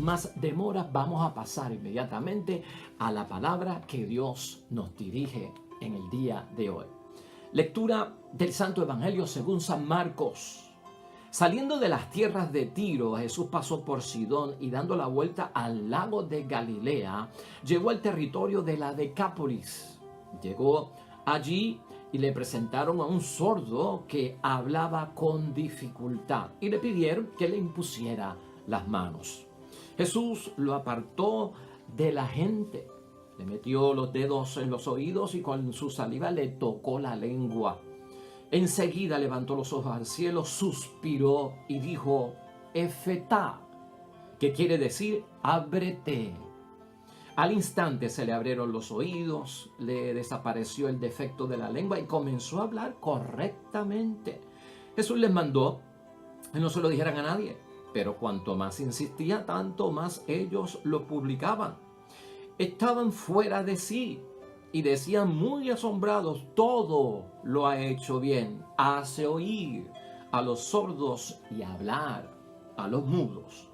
sin más demora, vamos a pasar inmediatamente a la palabra que Dios nos dirige en el día de hoy. Lectura del Santo Evangelio según San Marcos. Saliendo de las tierras de Tiro, Jesús pasó por Sidón y dando la vuelta al lago de Galilea, llegó al territorio de la Decápolis. Llegó allí y le presentaron a un sordo que hablaba con dificultad y le pidieron que le impusiera las manos. Jesús lo apartó de la gente, le metió los dedos en los oídos y con su saliva le tocó la lengua. Enseguida levantó los ojos al cielo, suspiró y dijo, Efetá, que quiere decir, ábrete. Al instante se le abrieron los oídos, le desapareció el defecto de la lengua y comenzó a hablar correctamente. Jesús les mandó que no se lo dijeran a nadie, pero cuanto más insistía, tanto más ellos lo publicaban. Estaban fuera de sí y decían muy asombrados, todo lo ha hecho bien, hace oír a los sordos y hablar a los mudos.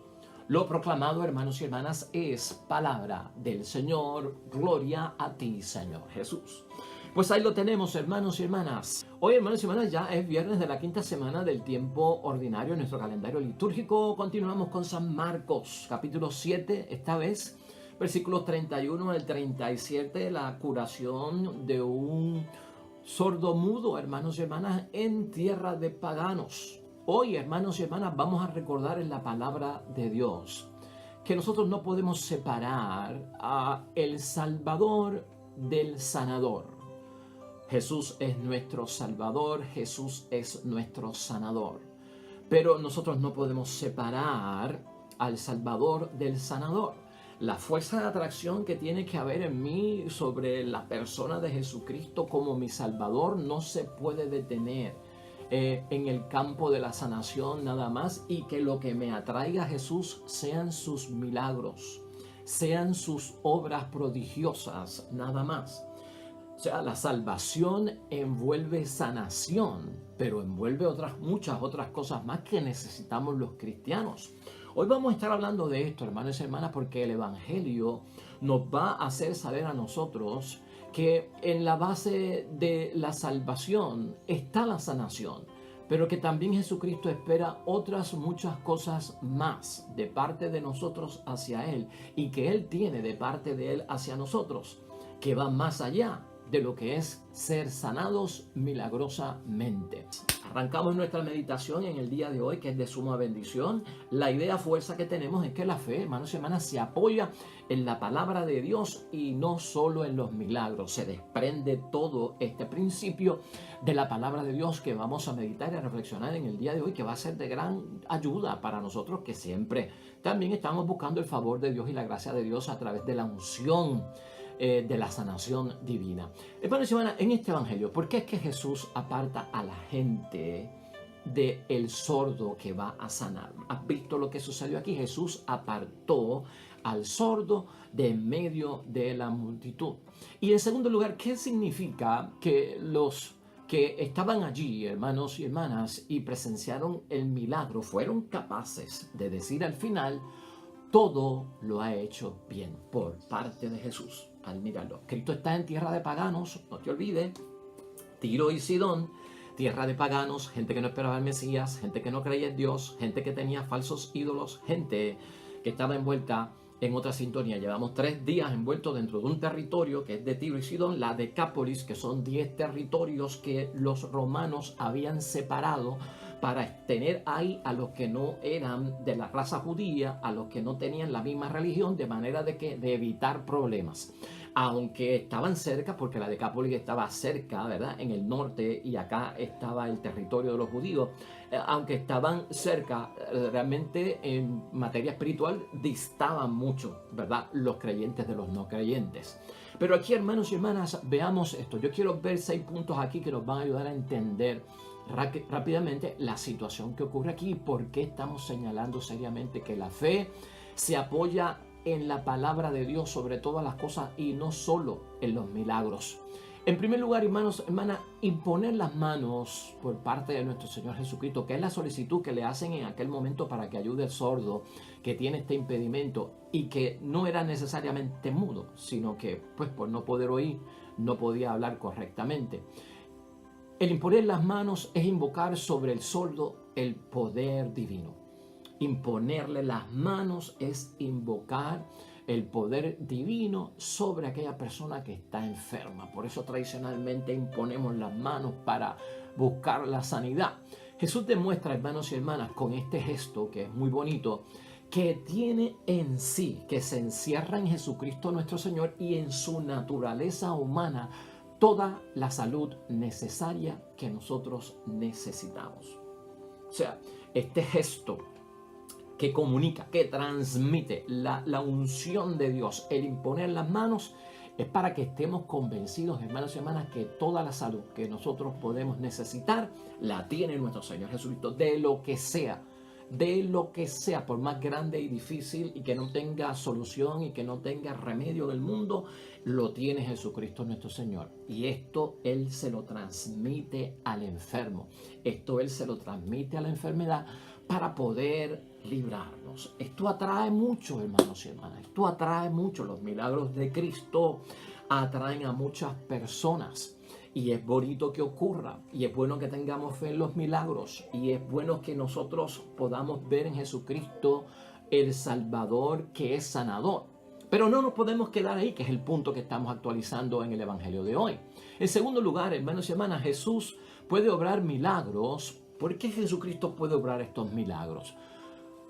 Lo proclamado, hermanos y hermanas, es palabra del Señor. Gloria a ti, Señor Jesús. Pues ahí lo tenemos, hermanos y hermanas. Hoy, hermanos y hermanas, ya es viernes de la quinta semana del tiempo ordinario en nuestro calendario litúrgico. Continuamos con San Marcos, capítulo 7, esta vez versículos 31 al 37, la curación de un sordo mudo, hermanos y hermanas, en tierra de paganos. Hoy, hermanos y hermanas, vamos a recordar en la palabra de Dios que nosotros no podemos separar a el Salvador del sanador. Jesús es nuestro Salvador, Jesús es nuestro sanador. Pero nosotros no podemos separar al Salvador del sanador. La fuerza de atracción que tiene que haber en mí sobre la persona de Jesucristo como mi Salvador no se puede detener en el campo de la sanación nada más, y que lo que me atraiga a Jesús sean sus milagros, sean sus obras prodigiosas nada más. O sea, la salvación envuelve sanación, pero envuelve muchas otras cosas más que necesitamos los cristianos. Hoy vamos a estar hablando de esto, hermanos y hermanas, porque el Evangelio nos va a hacer saber a nosotros que en la base de la salvación está la sanación, pero que también Jesucristo espera otras muchas cosas más de parte de nosotros hacia Él, y que Él tiene de parte de Él hacia nosotros, que va más allá de lo que es ser sanados milagrosamente. Arrancamos nuestra meditación en el día de hoy, que es de suma bendición. La idea fuerza que tenemos es que la fe, hermanos y hermanas, se apoya en la palabra de Dios y no solo en los milagros. Se desprende todo este principio de la palabra de Dios que vamos a meditar y a reflexionar en el día de hoy, que va a ser de gran ayuda para nosotros, que siempre también estamos buscando el favor de Dios y la gracia de Dios a través de la unción de la sanación divina. Hermanos y hermanas, en este evangelio, ¿por qué es que Jesús aparta a la gente del sordo que va a sanar? ¿Has visto lo que sucedió aquí? Jesús apartó al sordo de en medio de la multitud. Y en segundo lugar, ¿qué significa que los que estaban allí, hermanos y hermanas, y presenciaron el milagro, fueron capaces de decir al final, todo lo ha hecho bien por parte de Jesús? Al mirarlo, Cristo está en tierra de paganos, no te olvides, Tiro y Sidón, tierra de paganos, gente que no esperaba al Mesías, gente que no creía en Dios, gente que tenía falsos ídolos, gente que estaba envuelta en otra sintonía. Llevamos 3 días envueltos dentro de un territorio que es de Tiro y Sidón, la Decápolis, que son 10 territorios que los romanos habían separado para tener ahí a los que no eran de la raza judía, a los que no tenían la misma religión, de manera de evitar problemas. Aunque estaban cerca, porque la Decápolis estaba cerca, ¿verdad?, en el norte, y acá estaba el territorio de los judíos, aunque estaban cerca, realmente en materia espiritual distaban mucho, ¿verdad?, los creyentes de los no creyentes. Pero aquí, hermanos y hermanas, veamos esto. Yo quiero ver 6 puntos aquí que nos van a ayudar a entender rápidamente la situación que ocurre aquí y por qué estamos señalando seriamente que la fe se apoya en la palabra de Dios sobre todas las cosas y no solo en los milagros. En primer lugar, hermanos, hermanas, imponer las manos por parte de nuestro Señor Jesucristo, que es la solicitud que le hacen en aquel momento para que ayude al sordo que tiene este impedimento y que no era necesariamente mudo, sino que pues por no poder oír, no podía hablar correctamente. El imponer las manos es invocar sobre el sordo el poder divino. Imponerle las manos es invocar el poder divino sobre aquella persona que está enferma. Por eso tradicionalmente imponemos las manos para buscar la sanidad. Jesús demuestra, hermanos y hermanas, con este gesto que es muy bonito, que tiene en sí, que se encierra en Jesucristo nuestro Señor y en su naturaleza humana toda la salud necesaria que nosotros necesitamos. O sea, este gesto que comunica, que transmite la unción de Dios, el imponer las manos, es para que estemos convencidos, hermanos y hermanas, que toda la salud que nosotros podemos necesitar, la tiene nuestro Señor Jesucristo, de lo que sea, por más grande y difícil y que no tenga solución y que no tenga remedio del mundo, lo tiene Jesucristo nuestro Señor. Y esto Él se lo transmite al enfermo, esto Él se lo transmite a la enfermedad para poder librarnos. Esto atrae mucho, hermanos y hermanas, esto atrae mucho. Los milagros de Cristo atraen a muchas personas. Y es bonito que ocurra, y es bueno que tengamos fe en los milagros, y es bueno que nosotros podamos ver en Jesucristo el Salvador que es sanador. Pero no nos podemos quedar ahí, que es el punto que estamos actualizando en el Evangelio de hoy. En segundo lugar, hermanos y hermanas, Jesús puede obrar milagros. ¿Por qué Jesucristo puede obrar estos milagros?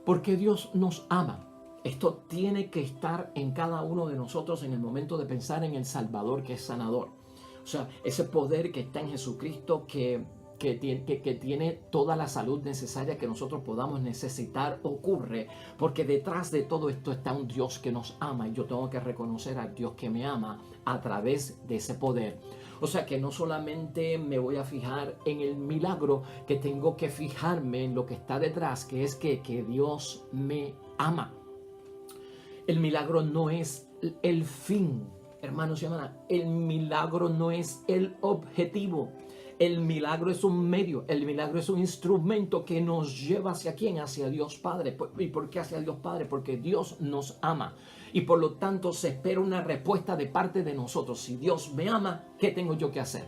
Porque Dios nos ama. Esto tiene que estar en cada uno de nosotros en el momento de pensar en el Salvador que es sanador. O sea, ese poder que está en Jesucristo que tiene toda la salud necesaria que nosotros podamos necesitar ocurre porque detrás de todo esto está un Dios que nos ama y yo tengo que reconocer al Dios que me ama a través de ese poder. O sea que no solamente me voy a fijar en el milagro, que tengo que fijarme en lo que está detrás, que es que Dios me ama. El milagro no es el fin, hermanos y hermanas, el milagro no es el objetivo. El milagro es un medio, el milagro es un instrumento que nos lleva hacia quién, hacia Dios Padre. ¿Y por qué hacia Dios Padre? Porque Dios nos ama y por lo tanto se espera una respuesta de parte de nosotros. Si Dios me ama, ¿qué tengo yo que hacer?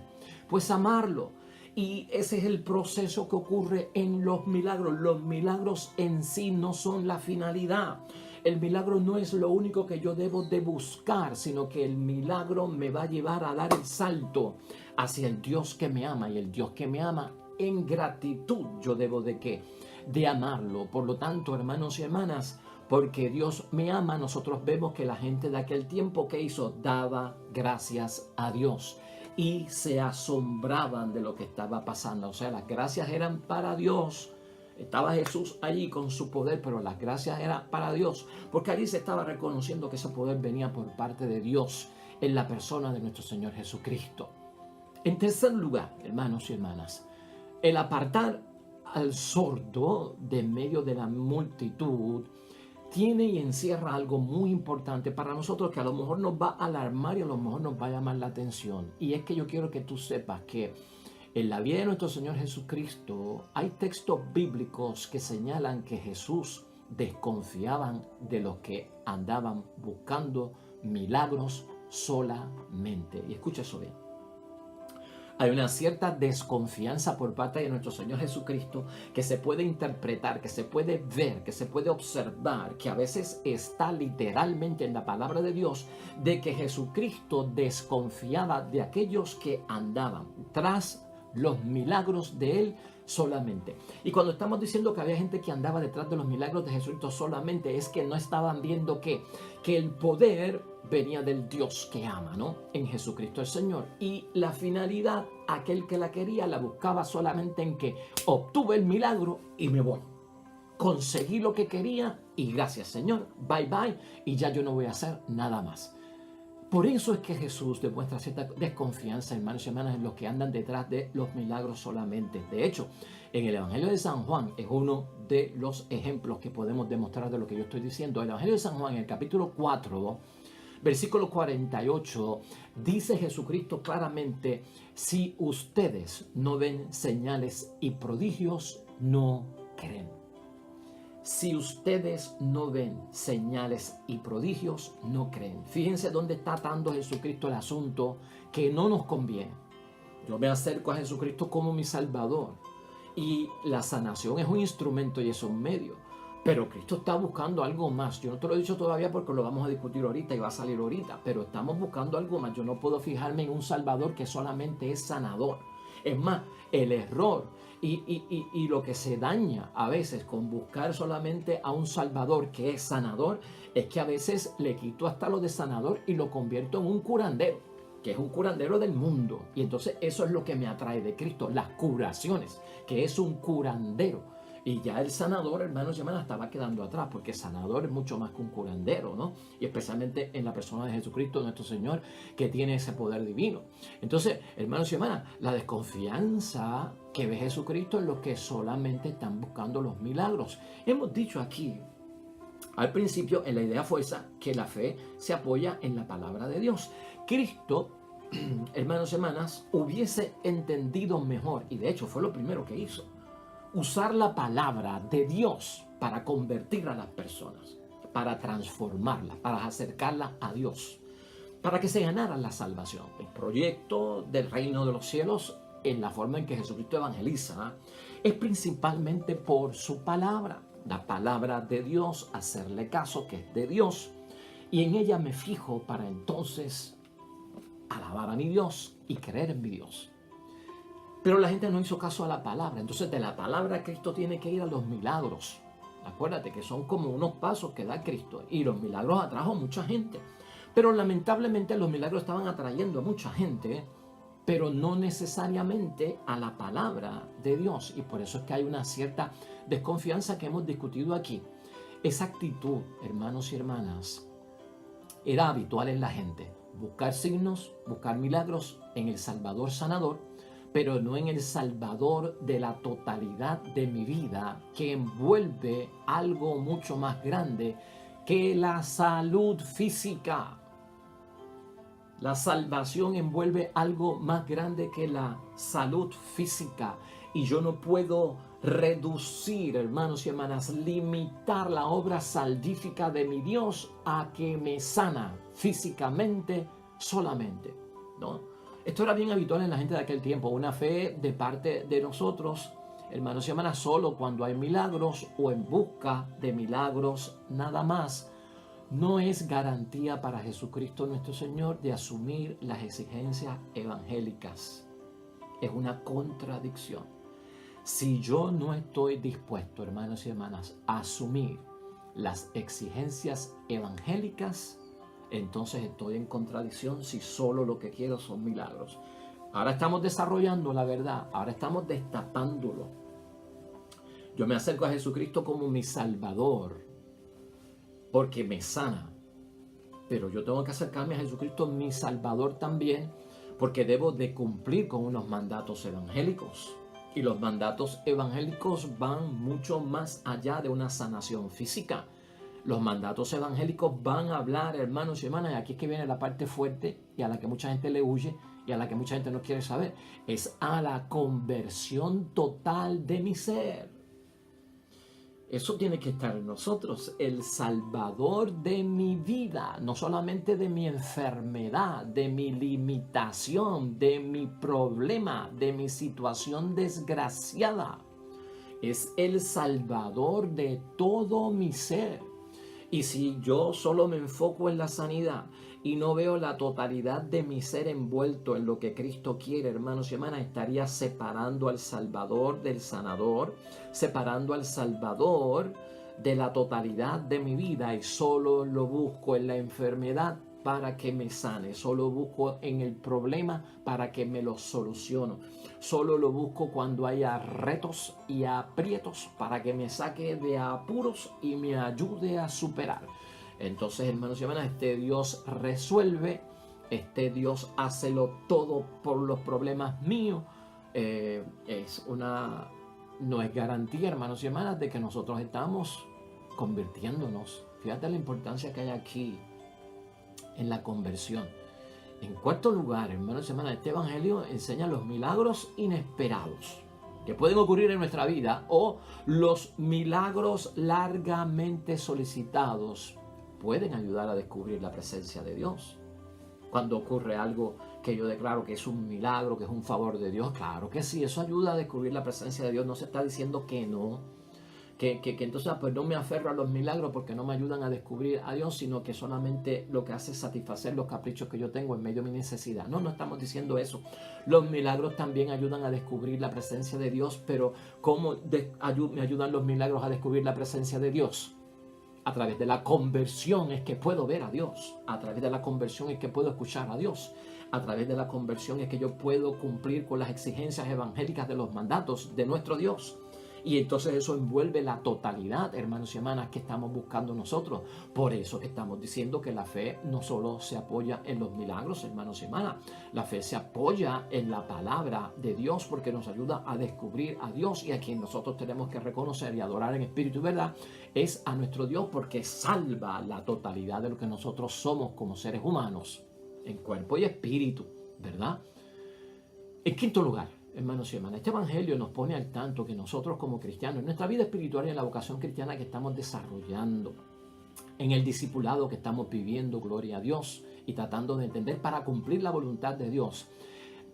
Pues amarlo. Y ese es el proceso que ocurre en los milagros. Los milagros en sí no son la finalidad. El milagro no es lo único que yo debo de buscar, sino que el milagro me va a llevar a dar el salto hacia el Dios que me ama. Y el Dios que me ama, en gratitud yo debo de ¿qué? De amarlo. Por lo tanto, hermanos y hermanas, porque Dios me ama, nosotros vemos que la gente de aquel tiempo, ¿qué hizo? Daba gracias a Dios y se asombraban de lo que estaba pasando. O sea, las gracias eran para Dios. Estaba Jesús allí con su poder, pero las gracias eran para Dios, porque allí se estaba reconociendo que ese poder venía por parte de Dios en la persona de nuestro Señor Jesucristo. En tercer lugar, hermanos y hermanas, el apartar al sordo de en medio de la multitud tiene y encierra algo muy importante para nosotros que a lo mejor nos va a alarmar y a lo mejor nos va a llamar la atención. Y es que yo quiero que tú sepas que en la vida de nuestro Señor Jesucristo hay textos bíblicos que señalan que Jesús desconfiaban de los que andaban buscando milagros solamente. Y escucha eso bien. Hay una cierta desconfianza por parte de nuestro Señor Jesucristo que se puede interpretar, que se puede ver, que se puede observar, que a veces está literalmente en la palabra de Dios, de que Jesucristo desconfiaba de aquellos que andaban tras los milagros de Él solamente. Y cuando estamos diciendo que había gente que andaba detrás de los milagros de Jesucristo solamente, es que no estaban viendo que el poder venía del Dios que ama, ¿no? En Jesucristo el Señor. Y la finalidad, aquel que la quería, la buscaba solamente en que obtuve el milagro y me voy. Conseguí lo que quería y gracias, Señor, bye bye, y ya yo no voy a hacer nada más. Por eso es que Jesús demuestra cierta desconfianza, hermanos y hermanas, en los que andan detrás de los milagros solamente. De hecho, en el Evangelio de San Juan es uno de los ejemplos que podemos demostrar de lo que yo estoy diciendo. El Evangelio de San Juan, en el capítulo 4, Versículo 48, dice Jesucristo claramente, si ustedes no ven señales y prodigios, no creen. Si ustedes no ven señales y prodigios, no creen. Fíjense dónde está atando Jesucristo el asunto que no nos conviene. Yo me acerco a Jesucristo como mi Salvador y la sanación es un instrumento y es un medio. Pero Cristo está buscando algo más. Yo no te lo he dicho todavía porque lo vamos a discutir ahorita y va a salir ahorita. Pero estamos buscando algo más. Yo no puedo fijarme en un Salvador que solamente es sanador. Es más, el error y lo que se daña a veces con buscar solamente a un Salvador que es sanador es que a veces le quito hasta lo de sanador y lo convierto en un curandero, que es un curandero del mundo. Y entonces eso es lo que me atrae de Cristo, las curaciones, que es un curandero. Y ya el sanador, hermanos y hermanas, estaba quedando atrás, porque sanador es mucho más que un curandero, ¿no? Y especialmente en la persona de Jesucristo, nuestro Señor, que tiene ese poder divino. Entonces, hermanos y hermanas, la desconfianza que ve Jesucristo es lo que solamente están buscando los milagros. Hemos dicho aquí, al principio, en la idea fue esa, que la fe se apoya en la palabra de Dios. Cristo, hermanos y hermanas, hubiese entendido mejor, y de hecho fue lo primero que hizo, usar la palabra de Dios para convertir a las personas, para transformarlas, para acercarlas a Dios, para que se ganaran la salvación. El proyecto del reino de los cielos, en la forma en que Jesucristo evangeliza, es principalmente por su palabra, la palabra de Dios, hacerle caso, que es de Dios, y en ella me fijo para entonces alabar a mi Dios y creer en mi Dios. Pero la gente no hizo caso a la palabra. Entonces de la palabra Cristo tiene que ir a los milagros. Acuérdate que son como unos pasos que da Cristo. Y los milagros atrajo a mucha gente. Pero lamentablemente los milagros estaban atrayendo a mucha gente, pero no necesariamente a la palabra de Dios. Y por eso es que hay una cierta desconfianza que hemos discutido aquí. Esa actitud, hermanos y hermanas, era habitual en la gente. Buscar signos, buscar milagros en el Salvador sanador, pero no en el Salvador de la totalidad de mi vida, que envuelve algo mucho más grande que la salud física. La salvación envuelve algo más grande que la salud física. Y yo no puedo reducir, hermanos y hermanas, limitar la obra salvífica de mi Dios a que me sana físicamente solamente, ¿no? Esto era bien habitual en la gente de aquel tiempo, una fe de parte de nosotros, hermanos y hermanas, solo cuando hay milagros o en busca de milagros nada más. No es garantía para Jesucristo nuestro Señor de asumir las exigencias evangélicas. Es una contradicción. Si yo no estoy dispuesto, hermanos y hermanas, a asumir las exigencias evangélicas, entonces estoy en contradicción si solo lo que quiero son milagros. Ahora estamos desarrollando la verdad, ahora estamos destapándolo. Yo me acerco a Jesucristo como mi Salvador, porque me sana. Pero yo tengo que acercarme a Jesucristo, mi Salvador también, porque debo de cumplir con unos mandatos evangélicos. Y los mandatos evangélicos van mucho más allá de una sanación física. Los mandatos evangélicos van a hablar, hermanos y hermanas, y aquí es que viene la parte fuerte y a la que mucha gente le huye y a la que mucha gente no quiere saber. Es a la conversión total de mi ser. Eso tiene que estar en nosotros, el Salvador de mi vida, no solamente de mi enfermedad, de mi limitación, de mi problema, de mi situación desgraciada. Es el Salvador de todo mi ser. Y si yo solo me enfoco en la sanidad y no veo la totalidad de mi ser envuelto en lo que Cristo quiere, hermanos y hermanas, estaría separando al Salvador del sanador, separando al Salvador de la totalidad de mi vida, y solo lo busco en la enfermedad para que me sane, solo busco en el problema para que me lo soluciono, solo lo busco cuando haya retos y aprietos para que me saque de apuros y me ayude a superar. Entonces, hermanos y hermanas, este Dios resuelve, este Dios hácelo todo por los problemas míos. No es garantía, hermanos y hermanas, de que nosotros estamos convirtiéndonos. Fíjate la importancia que hay aquí. en la conversión. En cuarto lugar, hermanos y hermanas, este evangelio enseña los milagros inesperados que pueden ocurrir en nuestra vida o los milagros largamente solicitados pueden ayudar a descubrir la presencia de Dios. Cuando ocurre algo que yo declaro que es un milagro, que es un favor de Dios, claro que sí, eso ayuda a descubrir la presencia de Dios. No se está diciendo que no, que entonces pues no me aferro a los milagros porque no me ayudan a descubrir a Dios, sino que solamente lo que hace es satisfacer los caprichos que yo tengo en medio de mi necesidad. No, no estamos diciendo eso. Los milagros también ayudan a descubrir la presencia de Dios, pero ¿cómo me ayudan los milagros a descubrir la presencia de Dios? A través de la conversión es que puedo ver a Dios. A través de la conversión es que puedo escuchar a Dios. A través de la conversión es que yo puedo cumplir con las exigencias evangélicas de los mandatos de nuestro Dios. Y entonces eso envuelve la totalidad, hermanos y hermanas, que estamos buscando nosotros. Por eso estamos diciendo que la fe no solo se apoya en los milagros, hermanos y hermanas. La fe se apoya en la palabra de Dios porque nos ayuda a descubrir a Dios, y a quien nosotros tenemos que reconocer y adorar en espíritu y verdad es a nuestro Dios, porque salva la totalidad de lo que nosotros somos como seres humanos, en cuerpo y espíritu, ¿verdad? En quinto lugar, hermanos y hermanas, este evangelio nos pone al tanto que nosotros como cristianos, en nuestra vida espiritual y en la vocación cristiana que estamos desarrollando, en el discipulado que estamos viviendo, gloria a Dios, y tratando de entender para cumplir la voluntad de Dios,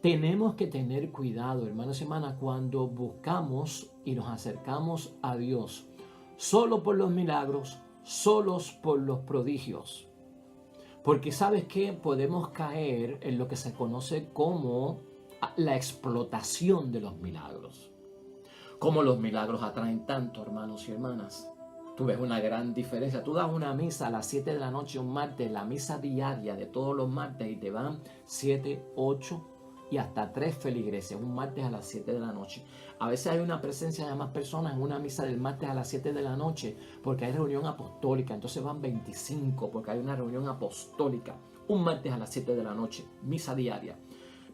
tenemos que tener cuidado, hermanos y hermanas, cuando buscamos y nos acercamos a Dios solo por los milagros, solos por los prodigios. Porque ¿sabes qué? Podemos caer en lo que se conoce como la explotación de los milagros. Como los milagros atraen tanto, hermanos y hermanas. Tú ves una gran diferencia. Tú das una misa a las 7 de la noche un martes, la misa diaria de todos los martes, y te van 7, 8 y hasta 3 feligreses un martes a las 7 de la noche. A veces hay una presencia de más personas en una misa del martes a las 7 de la noche porque hay reunión apostólica. Entonces van 25 porque hay una reunión apostólica. Un martes a las 7 de la noche, misa diaria.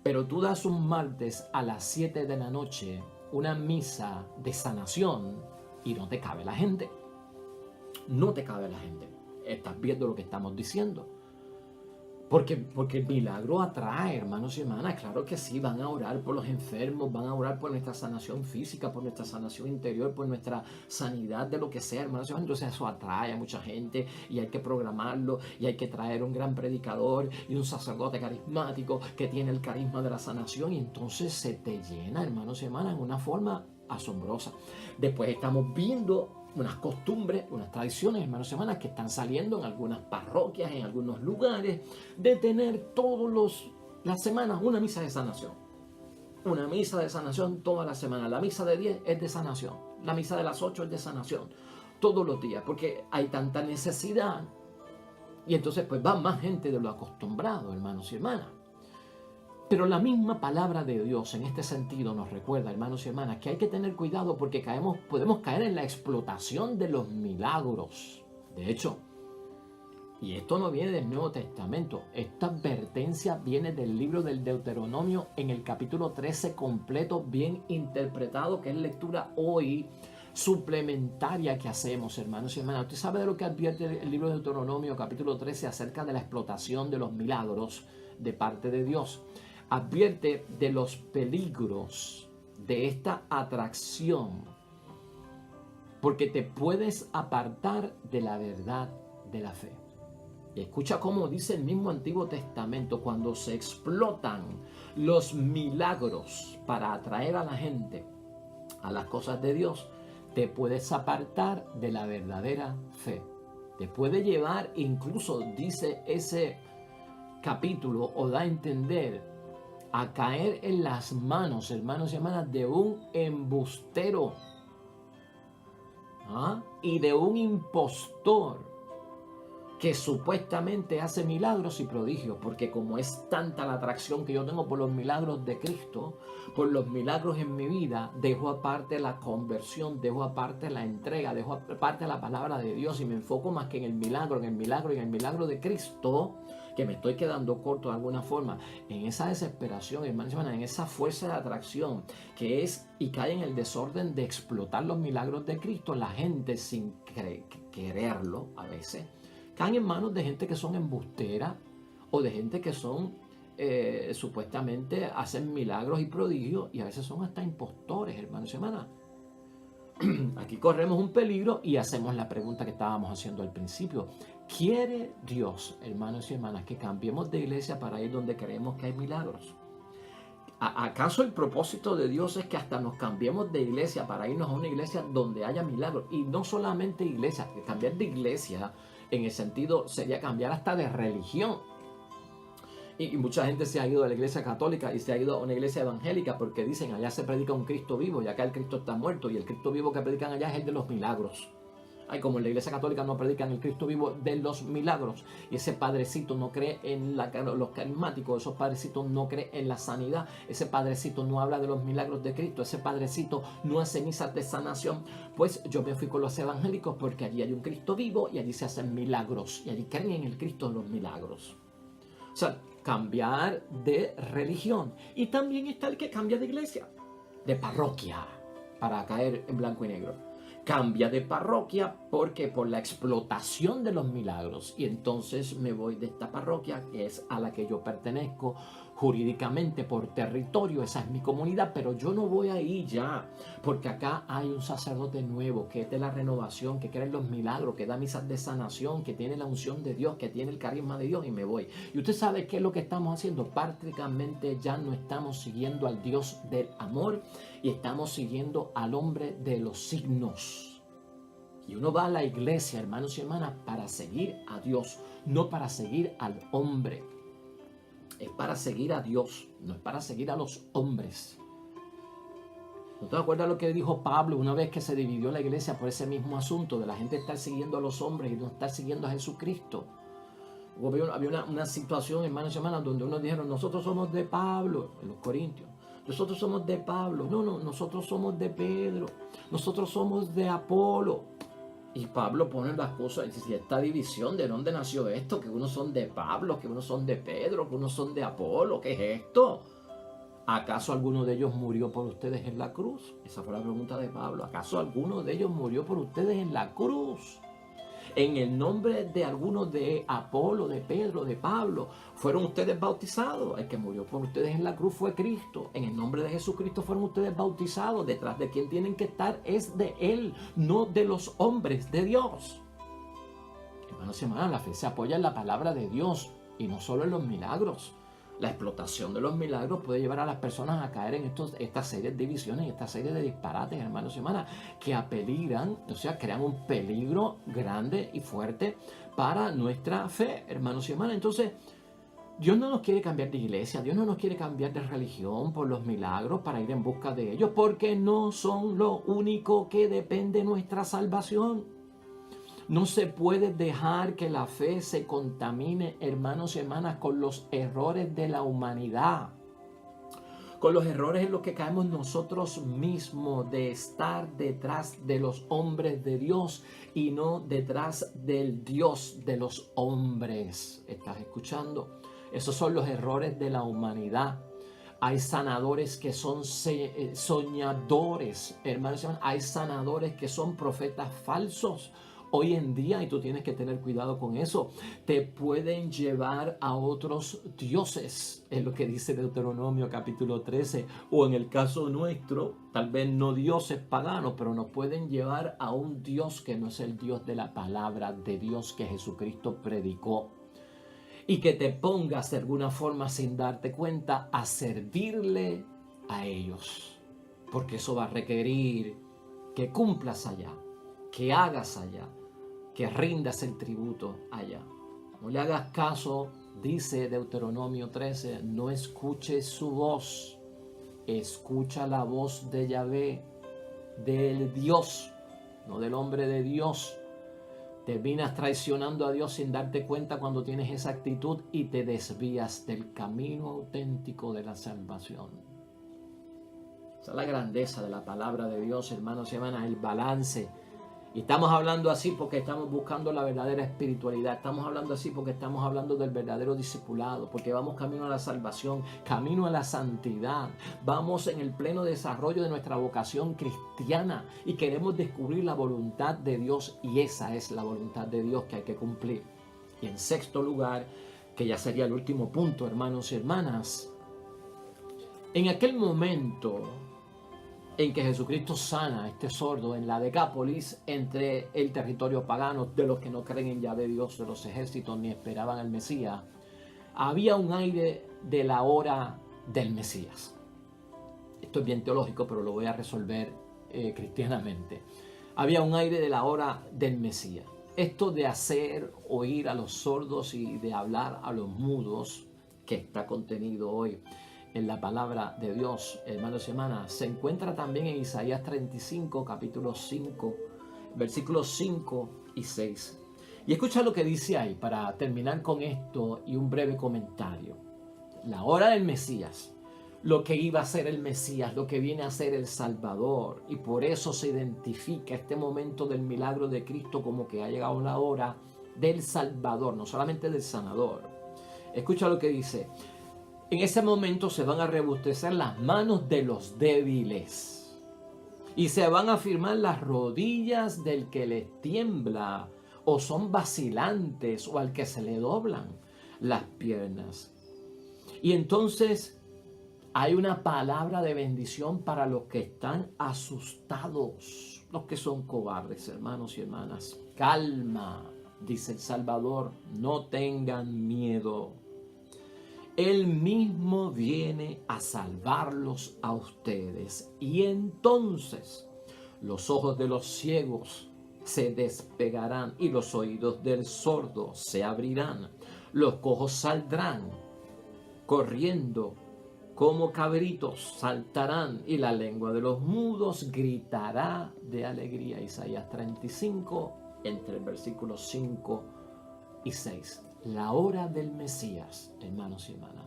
Pero tú das un martes a las 7 de la noche una misa de sanación y no te cabe la gente. No te cabe la gente. ¿Estás viendo lo que estamos diciendo? Porque el milagro atrae, hermanos y hermanas. Claro que sí, van a orar por los enfermos, van a orar por nuestra sanación física, por nuestra sanación interior, por nuestra sanidad de lo que sea, hermanos y hermanas. Entonces eso atrae a mucha gente y hay que programarlo, y hay que traer un gran predicador y un sacerdote carismático que tiene el carisma de la sanación, y entonces se te llena, hermanos y hermanas, en una forma asombrosa. Después estamos viendo unas costumbres, unas tradiciones, hermanos y hermanas, que están saliendo en algunas parroquias, en algunos lugares, de tener todas las semanas una misa de sanación. Una misa de sanación toda la semana. La misa de 10 es de sanación. La misa de las 8 es de sanación. Todos los días, porque hay tanta necesidad. Y entonces pues va más gente de lo acostumbrado, hermanos y hermanas. Pero la misma palabra de Dios en este sentido nos recuerda, hermanos y hermanas, que hay que tener cuidado porque podemos caer en la explotación de los milagros. De hecho, y esto no viene del Nuevo Testamento, esta advertencia viene del libro del Deuteronomio en el capítulo 13 completo, bien interpretado, que es lectura hoy suplementaria que hacemos, hermanos y hermanas. ¿Usted sabe de lo que advierte el libro de Deuteronomio capítulo 13 acerca de la explotación de los milagros de parte de Dios? Advierte de los peligros de esta atracción, porque te puedes apartar de la verdad de la fe. Y escucha cómo dice el mismo Antiguo Testamento: cuando se explotan los milagros para atraer a la gente a las cosas de Dios, te puedes apartar de la verdadera fe. Te puede llevar, incluso dice ese capítulo, o da a entender, a caer en las manos, hermanos y hermanas, de un embustero y de un impostor que supuestamente hace milagros y prodigios, porque como es tanta la atracción que yo tengo por los milagros de Cristo, por los milagros en mi vida, dejo aparte la conversión, dejo aparte la entrega, dejo aparte la palabra de Dios y me enfoco más que en el milagro y en el milagro de Cristo, que me estoy quedando corto de alguna forma. En esa desesperación, hermanos y hermanas, en esa fuerza de atracción que es y cae en el desorden de explotar los milagros de Cristo, la gente sin quererlo a veces caen en manos de gente que son embusteras, o de gente que son supuestamente hacen milagros y prodigios y a veces son hasta impostores, hermanos y hermanas. Aquí corremos un peligro y hacemos la pregunta que estábamos haciendo al principio. ¿Quiere Dios, hermanos y hermanas, que cambiemos de iglesia para ir donde creemos que hay milagros? ¿Acaso el propósito de Dios es que hasta nos cambiemos de iglesia para irnos a una iglesia donde haya milagros? Y no solamente iglesia, cambiar de iglesia en el sentido sería cambiar hasta de religión. Y mucha gente se ha ido de la iglesia católica y se ha ido a una iglesia evangélica porque dicen allá se predica un Cristo vivo y acá el Cristo está muerto y el Cristo vivo que predican allá es el de los milagros. Ay, como en la iglesia católica no predican el Cristo vivo de los milagros y ese padrecito no cree en los carismáticos, esos padrecitos no creen en la sanidad, ese padrecito no habla de los milagros de Cristo, ese padrecito no hace misas de sanación. Pues yo me fui con los evangélicos porque allí hay un Cristo vivo y allí se hacen milagros y allí creen en el Cristo de los milagros. O sea, cambiar de religión. Y también está el que cambia de iglesia, de parroquia, para caer en blanco y negro. Cambia de parroquia porque por la explotación de los milagros. Y entonces me voy de esta parroquia, que es a la que yo pertenezco jurídicamente por territorio. Esa es mi comunidad, pero yo no voy ahí ya. Porque acá hay un sacerdote nuevo que es de la renovación, que cree en los milagros, que da misas de sanación, que tiene la unción de Dios, que tiene el carisma de Dios y me voy. Y usted sabe qué es lo que estamos haciendo. Prácticamente ya no estamos siguiendo al Dios del amor y estamos siguiendo al hombre de los signos. Y uno va a la iglesia, hermanos y hermanas, para seguir a Dios, no para seguir al hombre. Es para seguir a Dios, no es para seguir a los hombres. ¿No te acuerdas lo que dijo Pablo una vez que se dividió la iglesia por ese mismo asunto de la gente estar siguiendo a los hombres y no estar siguiendo a Jesucristo? Había una situación, hermanos y hermanas, donde unos dijeron, nosotros somos de Pablo, en los Corintios. Nosotros somos de Pablo. No, nosotros somos de Pedro. Nosotros somos de Apolo. Y Pablo pone las cosas, y esta división, ¿de dónde nació esto? Que unos son de Pablo, que unos son de Pedro, que unos son de Apolo. ¿Qué es esto? ¿Acaso alguno de ellos murió por ustedes en la cruz? Esa fue la pregunta de Pablo. ¿Acaso alguno de ellos murió por ustedes en la cruz? En el nombre de algunos de Apolo, de Pedro, de Pablo, fueron ustedes bautizados. El que murió por ustedes en la cruz fue Cristo. En el nombre de Jesucristo fueron ustedes bautizados. Detrás de quien tienen que estar es de Él, no de los hombres, de Dios. Hermanos y hermanas, la fe se apoya en la palabra de Dios y no solo en los milagros. La explotación de los milagros puede llevar a las personas a caer en estas series de divisiones y esta serie de disparates, hermanos y hermanas, que apeligran, o sea, crean un peligro grande y fuerte para nuestra fe, hermanos y hermanas. Entonces, Dios no nos quiere cambiar de iglesia, Dios no nos quiere cambiar de religión por los milagros para ir en busca de ellos, porque no son lo único que depende de nuestra salvación. No se puede dejar que la fe se contamine, hermanos y hermanas, con los errores de la humanidad. Con los errores en los que caemos nosotros mismos de estar detrás de los hombres de Dios y no detrás del Dios de los hombres. ¿Estás escuchando? Esos son los errores de la humanidad. Hay sanadores que son soñadores, hermanos y hermanas. Hay sanadores que son profetas falsos. Hoy en día, y tú tienes que tener cuidado con eso, te pueden llevar a otros dioses, es lo que dice Deuteronomio capítulo 13, o en el caso nuestro, tal vez no dioses paganos, pero nos pueden llevar a un Dios que no es el Dios de la palabra de Dios que Jesucristo predicó. Y que te pongas de alguna forma sin darte cuenta a servirle a ellos. Porque eso va a requerir que cumplas allá, que hagas allá, que rindas el tributo allá. No le hagas caso, dice Deuteronomio 13, no escuches su voz, escucha la voz de Yahvé, del Dios, no del hombre de Dios. Terminas traicionando a Dios sin darte cuenta cuando tienes esa actitud y te desvías del camino auténtico de la salvación. Esa es la grandeza de la palabra de Dios, hermanos y hermanas, el balance. Y estamos hablando así porque estamos buscando la verdadera espiritualidad. Estamos hablando así porque estamos hablando del verdadero discipulado. Porque vamos camino a la salvación, camino a la santidad. Vamos en el pleno desarrollo de nuestra vocación cristiana. Y queremos descubrir la voluntad de Dios. Y esa es la voluntad de Dios que hay que cumplir. Y en sexto lugar, que ya sería el último punto, hermanos y hermanas. En aquel momento en que Jesucristo sana a este sordo en la Decápolis, entre el territorio pagano de los que no creen en Yahvé Dios de los ejércitos ni esperaban al Mesías, había un aire de la hora del Mesías. Esto es bien teológico, pero lo voy a resolver cristianamente. Había un aire de la hora del Mesías. Esto de hacer oír a los sordos y de hablar a los mudos, que está contenido hoy en la palabra de Dios, hermanos y hermanas, se encuentra también en Isaías 35, capítulo 5, versículos 5 y 6. Y escucha lo que dice ahí para terminar con esto y un breve comentario. La hora del Mesías, lo que iba a ser el Mesías, lo que viene a ser el Salvador, y por eso se identifica este momento del milagro de Cristo como que ha llegado la hora del Salvador, no solamente del sanador. Escucha lo que dice. En ese momento se van a robustecer las manos de los débiles y se van a firmar las rodillas del que les tiembla o son vacilantes o al que se le doblan las piernas. Y entonces hay una palabra de bendición para los que están asustados, los que son cobardes, hermanos y hermanas. Calma, dice el Salvador, no tengan miedo. Él mismo viene a salvarlos a ustedes. Y entonces los ojos de los ciegos se despegarán y los oídos del sordo se abrirán. Los cojos saldrán corriendo como cabritos, saltarán y la lengua de los mudos gritará de alegría. Isaías 35, entre el versículo 5 y 6. La hora del Mesías, hermanos y hermanas,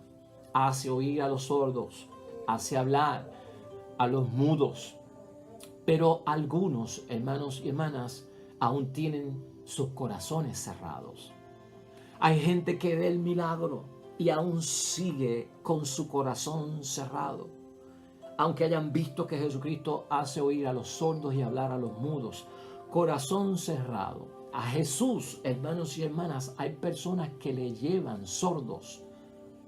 hace oír a los sordos, hace hablar a los mudos, pero algunos, hermanos y hermanas, aún tienen sus corazones cerrados. Hay gente que ve el milagro y aún sigue con su corazón cerrado. Aunque hayan visto que Jesucristo hace oír a los sordos y hablar a los mudos, corazón cerrado. A Jesús, hermanos y hermanas, hay personas que le llevan sordos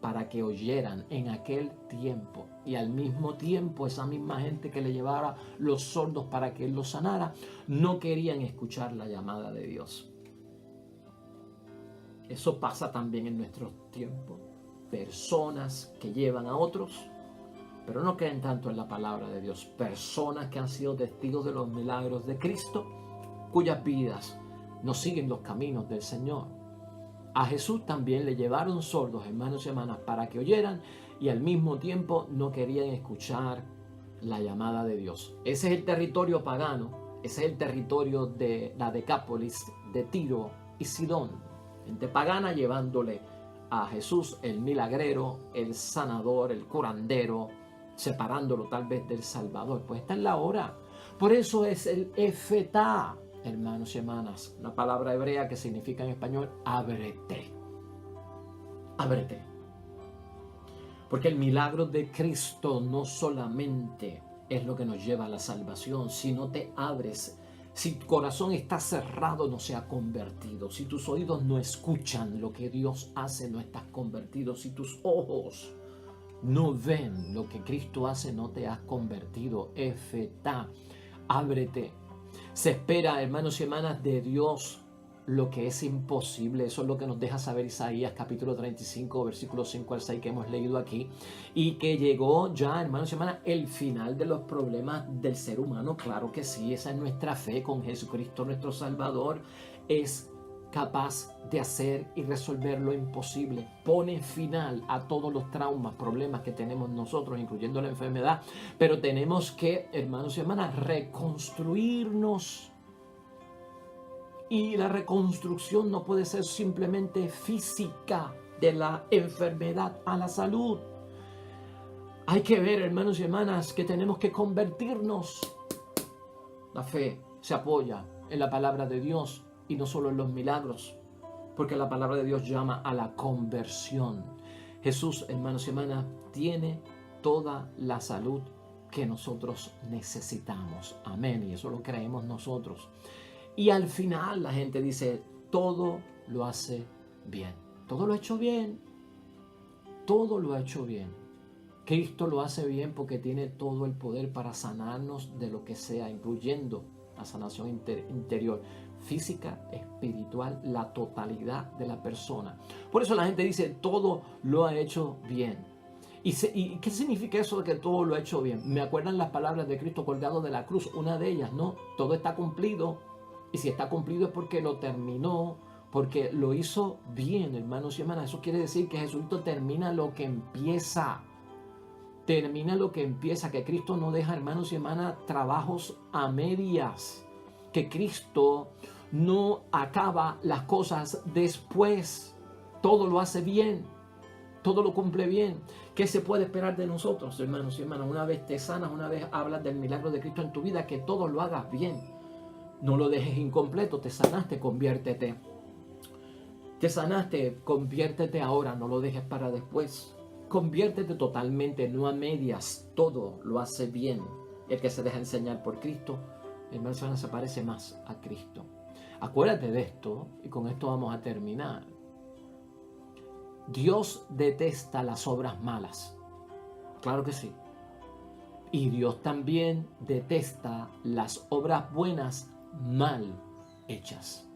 para que oyeran en aquel tiempo. Y al mismo tiempo, esa misma gente que le llevara los sordos para que Él los sanara, no querían escuchar la llamada de Dios. Eso pasa también en nuestros tiempos. Personas que llevan a otros, pero no creen tanto en la palabra de Dios. Personas que han sido testigos de los milagros de Cristo, cuyas vidas no siguen los caminos del Señor. A Jesús también le llevaron sordos, hermanos y hermanas, para que oyeran y al mismo tiempo no querían escuchar la llamada de Dios. Ese es el territorio pagano, ese es el territorio de la Decápolis, de Tiro y Sidón. Gente pagana llevándole a Jesús el milagrero, el sanador, el curandero, separándolo tal vez del Salvador. Pues esta es la hora. Por eso es el Efetá, hermanos y hermanas, una palabra hebrea que significa en español ábrete. Ábrete. Porque el milagro de Cristo no solamente es lo que nos lleva a la salvación, si no te abres, si tu corazón está cerrado, no se ha convertido, si tus oídos no escuchan lo que Dios hace, no estás convertido, si tus ojos no ven lo que Cristo hace, no te has convertido. Efetá, ábrete. Se espera, hermanos y hermanas, de Dios lo que es imposible. Eso es lo que nos deja saber Isaías capítulo 35, versículos 5 al 6 que hemos leído aquí. Y que llegó ya, hermanos y hermanas, el final de los problemas del ser humano. Claro que sí, esa es nuestra fe con Jesucristo, nuestro Salvador. Es capaz de hacer y resolver lo imposible. Pone final a todos los traumas, problemas que tenemos nosotros, incluyendo la enfermedad. Pero tenemos que, hermanos y hermanas, reconstruirnos. Y la reconstrucción no puede ser simplemente física, de la enfermedad a la salud. Hay que ver, hermanos y hermanas, que tenemos que convertirnos. La fe se apoya en la palabra de Dios y no solo en los milagros, porque la palabra de Dios llama a la conversión. Jesús, hermanos y hermanas, tiene toda la salud que nosotros necesitamos. Amén. Y eso lo creemos nosotros. Y al final la gente dice, todo lo hace bien. Todo lo ha hecho bien. Todo lo ha hecho bien. Cristo lo hace bien porque tiene todo el poder para sanarnos de lo que sea, incluyendo la sanación interior, física, espiritual, la totalidad de la persona. Por eso la gente dice, todo lo ha hecho bien. ¿Y qué significa eso de que todo lo ha hecho bien? Me acuerdan las palabras de Cristo colgado de la cruz, una de ellas, ¿no? Todo está cumplido. Y si está cumplido es porque lo terminó, porque lo hizo bien, hermanos y hermanas. Eso quiere decir que Jesucristo termina lo que empieza. Termina lo que empieza, que Cristo no deja, hermanos y hermanas, trabajos a medias. Que Cristo no acaba las cosas después. Todo lo hace bien. Todo lo cumple bien. ¿Qué se puede esperar de nosotros, hermanos y hermanas? Una vez te sanas, una vez hablas del milagro de Cristo en tu vida, que todo lo hagas bien. No lo dejes incompleto. Te sanaste, conviértete. Te sanaste, conviértete ahora. No lo dejes para después. Conviértete totalmente, no a medias. Todo lo hace bien. El que se deja enseñar por Cristo, hermanos y hermanas, se parece más a Cristo. Acuérdate de esto, y con esto vamos a terminar. Dios detesta las obras malas. Claro que sí. Y Dios también detesta las obras buenas mal hechas.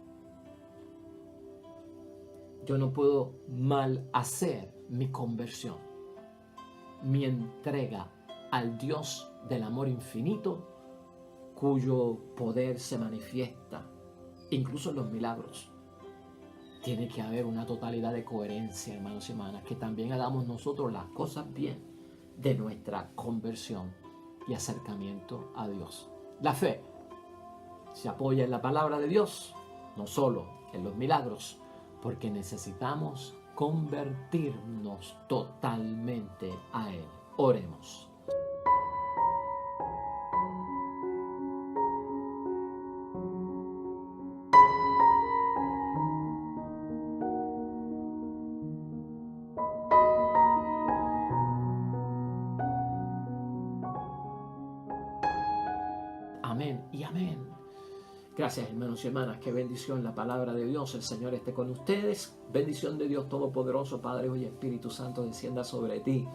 Yo no puedo mal hacer mi conversión, mi entrega al Dios del amor infinito, cuyo poder se manifiesta incluso en los milagros. Tiene que haber una totalidad de coherencia, hermanos y hermanas, que también hagamos nosotros las cosas bien de nuestra conversión y acercamiento a Dios. La fe se apoya en la palabra de Dios, no solo en los milagros, porque necesitamos convertirnos totalmente a Él. Oremos. Amén y amén. Gracias, hermanos y hermanas. Qué bendición la palabra de Dios. El Señor esté con ustedes. Bendición de Dios Todopoderoso, Padre, Hijo y Espíritu Santo, descienda sobre ti.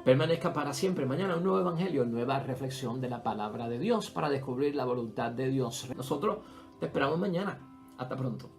Permanezca para siempre. Mañana un nuevo evangelio, nueva reflexión de la palabra de Dios para descubrir la voluntad de Dios. Nosotros te esperamos mañana. Hasta pronto.